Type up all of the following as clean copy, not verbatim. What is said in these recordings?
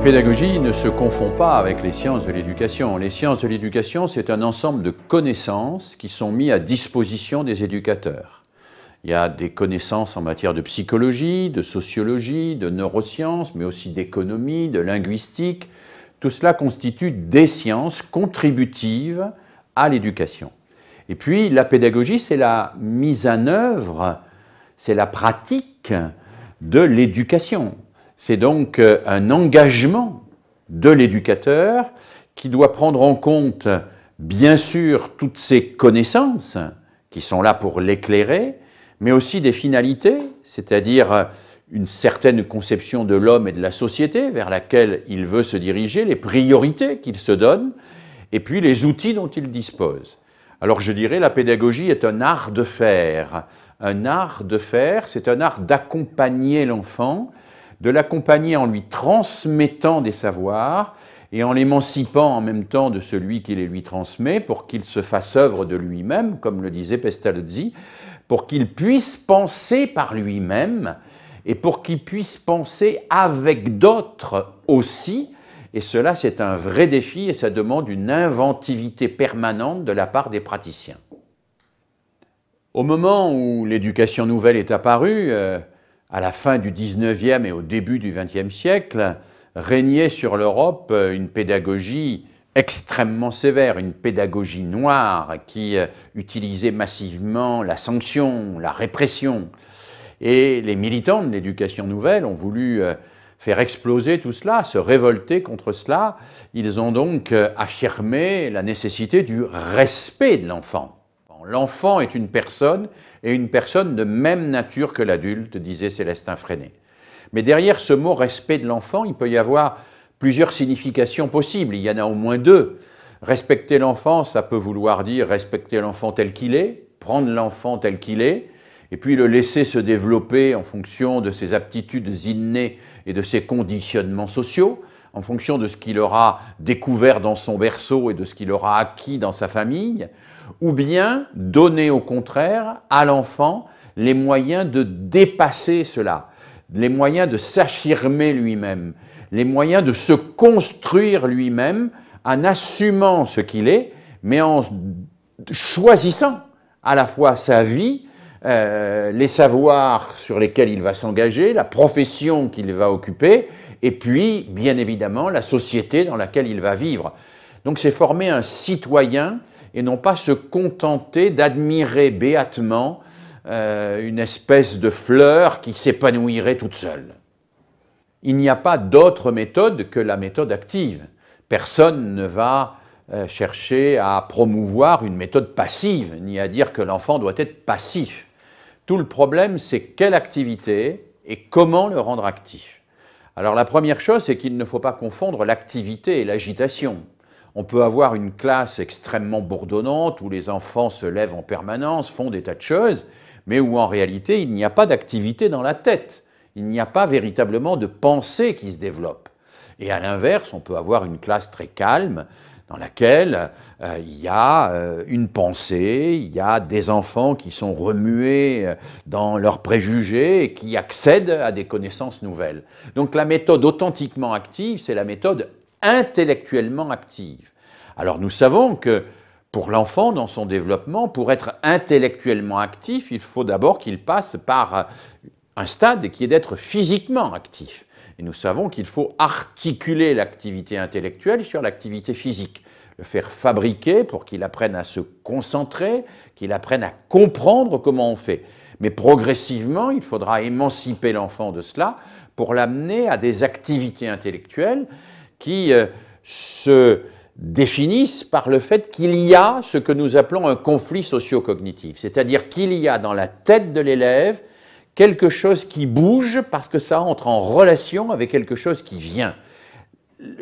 pédagogie ne se confond pas avec les sciences de l'éducation. Les sciences de l'éducation, c'est un ensemble de connaissances qui sont mises à disposition des éducateurs. Il y a des connaissances en matière de psychologie, de sociologie, de neurosciences, mais aussi d'économie, de linguistique. Tout cela constitue des sciences contributives à l'éducation. Et puis, la pédagogie, c'est la mise en œuvre, c'est la pratique de l'éducation. C'est donc un engagement de l'éducateur qui doit prendre en compte, bien sûr, toutes ces connaissances qui sont là pour l'éclairer, mais aussi des finalités, c'est-à-dire une certaine conception de l'homme et de la société vers laquelle il veut se diriger, les priorités qu'il se donne, et puis les outils dont il dispose. Alors je dirais la pédagogie est un art de faire. Un art de faire, c'est un art d'accompagner l'enfant, de l'accompagner en lui transmettant des savoirs et en l'émancipant en même temps de celui qui les lui transmet pour qu'il se fasse œuvre de lui-même, comme le disait Pestalozzi, pour qu'il puisse penser par lui-même et pour qu'il puisse penser avec d'autres aussi. Et cela, c'est un vrai défi et ça demande une inventivité permanente de la part des praticiens. Au moment où l'éducation nouvelle est apparue, à la fin du XIXe et au début du XXe siècle, régnait sur l'Europe une pédagogie extrêmement sévère, une pédagogie noire qui utilisait massivement la sanction, la répression. Et les militants de l'éducation nouvelle ont voulu faire exploser tout cela, se révolter contre cela. Ils ont donc affirmé la nécessité du respect de l'enfant. L'enfant est une personne, et une personne de même nature que l'adulte, disait Célestin Freinet. Mais derrière ce mot « respect de l'enfant », il peut y avoir plusieurs significations possibles. Il y en a au moins deux. Respecter l'enfant, ça peut vouloir dire respecter l'enfant tel qu'il est, prendre l'enfant tel qu'il est, et puis le laisser se développer en fonction de ses aptitudes innées et de ses conditionnements sociaux, en fonction de ce qu'il aura découvert dans son berceau et de ce qu'il aura acquis dans sa famille, ou bien donner au contraire à l'enfant les moyens de dépasser cela, les moyens de s'affirmer lui-même, les moyens de se construire lui-même en assumant ce qu'il est, mais en choisissant à la fois sa vie, les savoirs sur lesquels il va s'engager, la profession qu'il va occuper, et puis, bien évidemment, la société dans laquelle il va vivre. Donc c'est former un citoyen et non pas se contenter d'admirer béatement une espèce de fleur qui s'épanouirait toute seule. Il n'y a pas d'autre méthode que la méthode active. Personne ne va chercher à promouvoir une méthode passive, ni à dire que l'enfant doit être passif. Tout le problème, c'est quelle activité et comment le rendre actif. Alors la première chose, c'est qu'il ne faut pas confondre l'activité et l'agitation. On peut avoir une classe extrêmement bourdonnante où les enfants se lèvent en permanence, font des tas de choses, mais où en réalité il n'y a pas d'activité dans la tête. Il n'y a pas véritablement de pensée qui se développe. Et à l'inverse, on peut avoir une classe très calme dans laquelle il y a une pensée, il y a des enfants qui sont remués dans leurs préjugés et qui accèdent à des connaissances nouvelles. Donc la méthode authentiquement active, c'est la méthode intellectuellement active. Alors nous savons que pour l'enfant, dans son développement, pour être intellectuellement actif, il faut d'abord qu'il passe par un stade qui est d'être physiquement actif. Et nous savons qu'il faut articuler l'activité intellectuelle sur l'activité physique, le faire fabriquer pour qu'il apprenne à se concentrer, qu'il apprenne à comprendre comment on fait. Mais progressivement, il faudra émanciper l'enfant de cela pour l'amener à des activités intellectuelles qui se définissent par le fait qu'il y a ce que nous appelons un conflit socio-cognitif, c'est-à-dire qu'il y a dans la tête de l'élève quelque chose qui bouge parce que ça entre en relation avec quelque chose qui vient.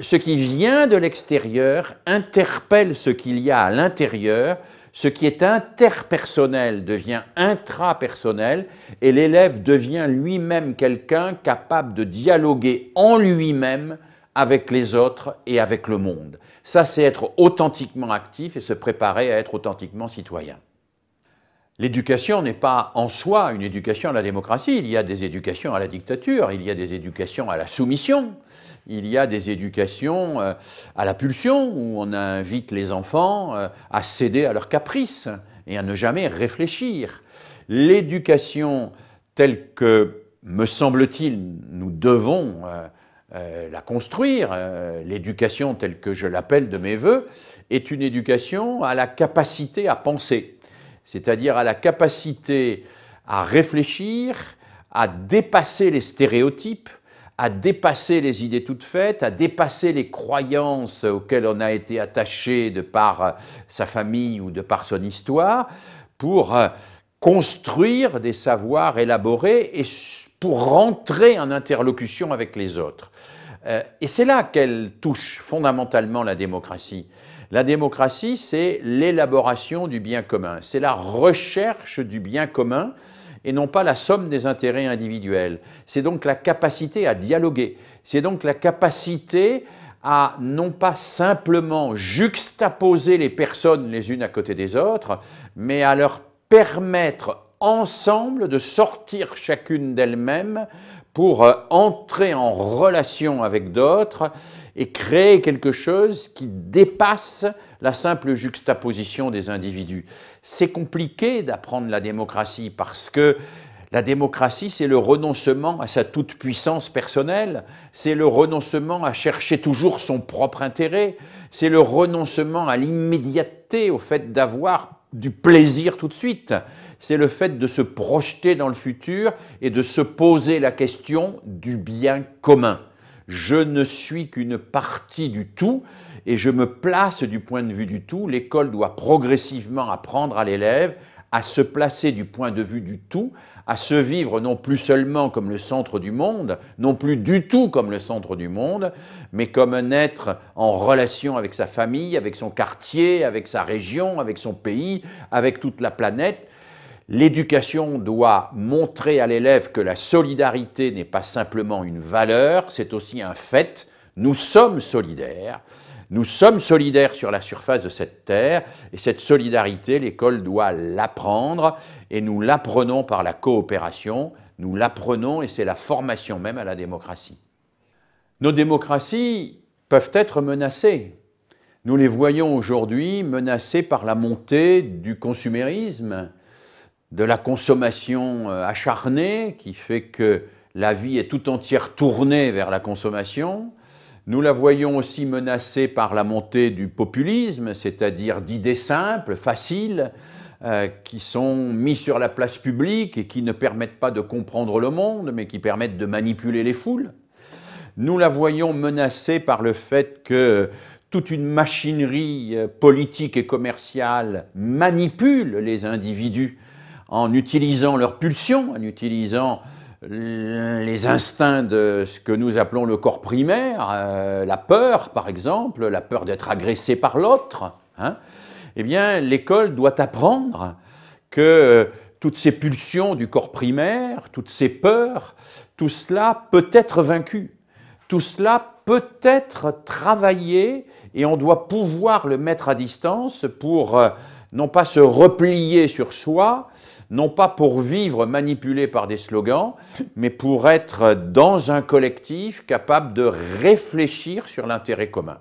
Ce qui vient de l'extérieur interpelle ce qu'il y a à l'intérieur, ce qui est interpersonnel devient intrapersonnel et l'élève devient lui-même quelqu'un capable de dialoguer en lui-même avec les autres et avec le monde. Ça, c'est être authentiquement actif et se préparer à être authentiquement citoyen. L'éducation n'est pas en soi une éducation à la démocratie. Il y a des éducations à la dictature, il y a des éducations à la soumission, il y a des éducations à la pulsion, où on invite les enfants à céder à leurs caprices et à ne jamais réfléchir. L'éducation telle que, me semble-t-il, nous devons la construire, l'éducation telle que je l'appelle de mes voeux, est une éducation à la capacité à penser, c'est-à-dire à la capacité à réfléchir, à dépasser les stéréotypes, à dépasser les idées toutes faites, à dépasser les croyances auxquelles on a été attaché de par sa famille ou de par son histoire, pour construire des savoirs élaborés et pour rentrer en interlocution avec les autres. Et c'est là qu'elle touche fondamentalement la démocratie. La démocratie, c'est l'élaboration du bien commun, c'est la recherche du bien commun et non pas la somme des intérêts individuels. C'est donc la capacité à dialoguer, c'est donc la capacité à non pas simplement juxtaposer les personnes les unes à côté des autres, mais à leur permettre ensemble de sortir chacune d'elles-mêmes pour entrer en relation avec d'autres et créer quelque chose qui dépasse la simple juxtaposition des individus. C'est compliqué d'apprendre la démocratie parce que la démocratie, c'est le renoncement à sa toute-puissance personnelle, c'est le renoncement à chercher toujours son propre intérêt, c'est le renoncement à l'immédiateté, au fait d'avoir du plaisir tout de suite. C'est le fait de se projeter dans le futur et de se poser la question du bien commun. Je ne suis qu'une partie du tout et je me place du point de vue du tout. L'école doit progressivement apprendre à l'élève à se placer du point de vue du tout, à se vivre non plus seulement comme le centre du monde, non plus du tout comme le centre du monde, mais comme un être en relation avec sa famille, avec son quartier, avec sa région, avec son pays, avec toute la planète. L'éducation doit montrer à l'élève que la solidarité n'est pas simplement une valeur, c'est aussi un fait. Nous sommes solidaires sur la surface de cette terre, et cette solidarité, l'école doit l'apprendre, et nous l'apprenons par la coopération, nous l'apprenons, et c'est la formation même à la démocratie. Nos démocraties peuvent être menacées. Nous les voyons aujourd'hui menacées par la montée du consumérisme, de la consommation acharnée qui fait que la vie est tout entière tournée vers la consommation. Nous la voyons aussi menacée par la montée du populisme, c'est-à-dire d'idées simples, faciles, qui sont mises sur la place publique et qui ne permettent pas de comprendre le monde, mais qui permettent de manipuler les foules. Nous la voyons menacée par le fait que toute une machinerie politique et commerciale manipule les individus en utilisant leurs pulsions, en utilisant les instincts de ce que nous appelons le corps primaire, la peur par exemple, la peur d'être agressé par l'autre, hein. Eh bien l'école doit apprendre que toutes ces pulsions du corps primaire, toutes ces peurs, tout cela peut être vaincu, tout cela peut être travaillé et on doit pouvoir le mettre à distance pour non pas se replier sur soi, non pas pour vivre manipulé par des slogans, mais pour être dans un collectif capable de réfléchir sur l'intérêt commun.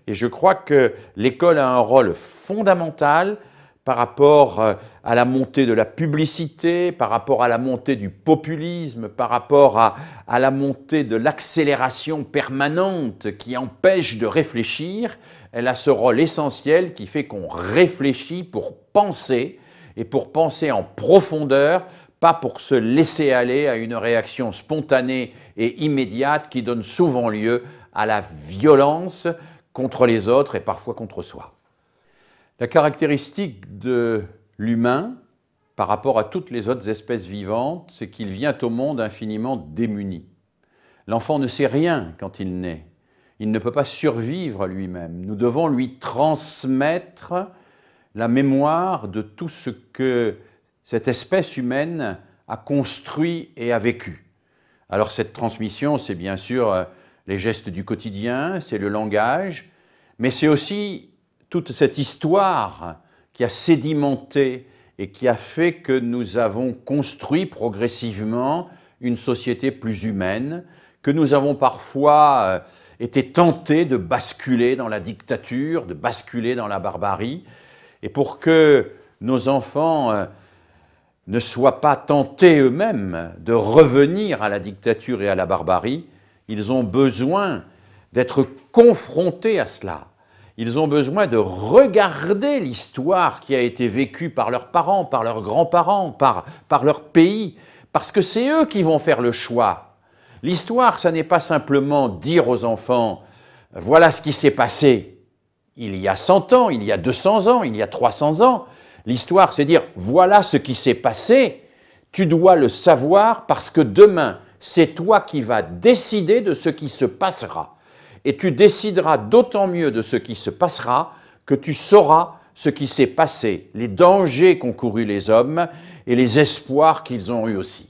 Et je crois que l'école a un rôle fondamental par rapport à la montée de la publicité, par rapport à la montée du populisme, par rapport à la montée de l'accélération permanente qui empêche de réfléchir. Elle a ce rôle essentiel qui fait qu'on réfléchit pour penser, et pour penser en profondeur, pas pour se laisser aller à une réaction spontanée et immédiate qui donne souvent lieu à la violence contre les autres et parfois contre soi. La caractéristique de l'humain par rapport à toutes les autres espèces vivantes, c'est qu'il vient au monde infiniment démuni. L'enfant ne sait rien quand il naît. Il ne peut pas survivre lui-même. Nous devons lui transmettre la mémoire de tout ce que cette espèce humaine a construit et a vécu. Alors cette transmission, c'est bien sûr les gestes du quotidien, c'est le langage, mais c'est aussi toute cette histoire qui a sédimenté et qui a fait que nous avons construit progressivement une société plus humaine, que nous avons parfois été tentés de basculer dans la dictature, de basculer dans la barbarie. Et pour que nos enfants ne soient pas tentés eux-mêmes de revenir à la dictature et à la barbarie, ils ont besoin d'être confrontés à cela. Ils ont besoin de regarder l'histoire qui a été vécue par leurs parents, par leurs grands-parents, par leur pays, parce que c'est eux qui vont faire le choix. L'histoire, ça n'est pas simplement dire aux enfants « voilà ce qui s'est passé il y a 100 ans, il y a 200 ans, il y a 300 ans ». L'histoire, c'est dire « voilà ce qui s'est passé, tu dois le savoir parce que demain, c'est toi qui vas décider de ce qui se passera. Et tu décideras d'autant mieux de ce qui se passera que tu sauras ce qui s'est passé, les dangers qu'ont courus les hommes et les espoirs qu'ils ont eus aussi. »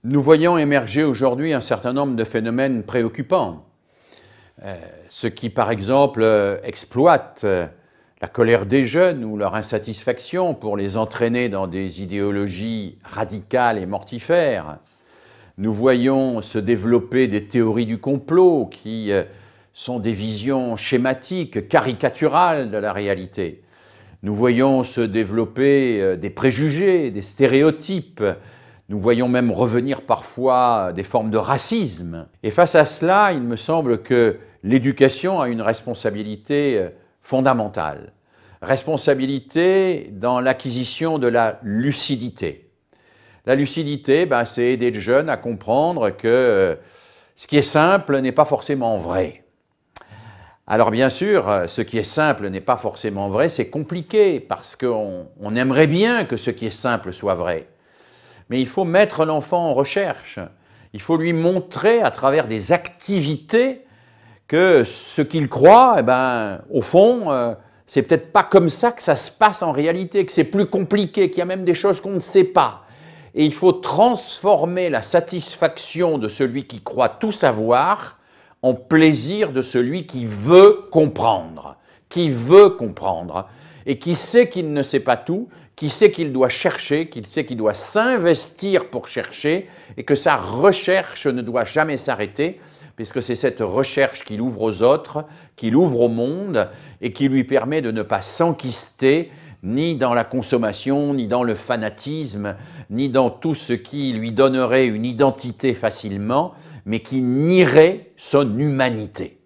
Nous voyons émerger aujourd'hui un certain nombre de phénomènes préoccupants. Ceux qui, par exemple, exploitent la colère des jeunes ou leur insatisfaction pour les entraîner dans des idéologies radicales et mortifères. Nous voyons se développer des théories du complot qui sont des visions schématiques, caricaturales de la réalité. Nous voyons se développer des préjugés, des stéréotypes. Nous voyons même revenir parfois des formes de racisme. Et face à cela, il me semble que l'éducation a une responsabilité fondamentale. Responsabilité dans l'acquisition de la lucidité. La lucidité, c'est aider le jeune à comprendre que ce qui est simple n'est pas forcément vrai. Alors bien sûr, ce qui est simple n'est pas forcément vrai, c'est compliqué parce qu'on aimerait bien que ce qui est simple soit vrai. Mais il faut mettre l'enfant en recherche. Il faut lui montrer à travers des activités que ce qu'il croit, au fond, c'est peut-être pas comme ça que ça se passe en réalité, que c'est plus compliqué, qu'il y a même des choses qu'on ne sait pas. Et il faut transformer la satisfaction de celui qui croit tout savoir en plaisir de celui qui veut comprendre, et qui sait qu'il ne sait pas tout, qui sait qu'il doit chercher, qui sait qu'il doit s'investir pour chercher, et que sa recherche ne doit jamais s'arrêter, puisque c'est cette recherche qui l'ouvre aux autres, qui l'ouvre au monde, et qui lui permet de ne pas s'enquister, ni dans la consommation, ni dans le fanatisme, ni dans tout ce qui lui donnerait une identité facilement, mais qui nierait son humanité.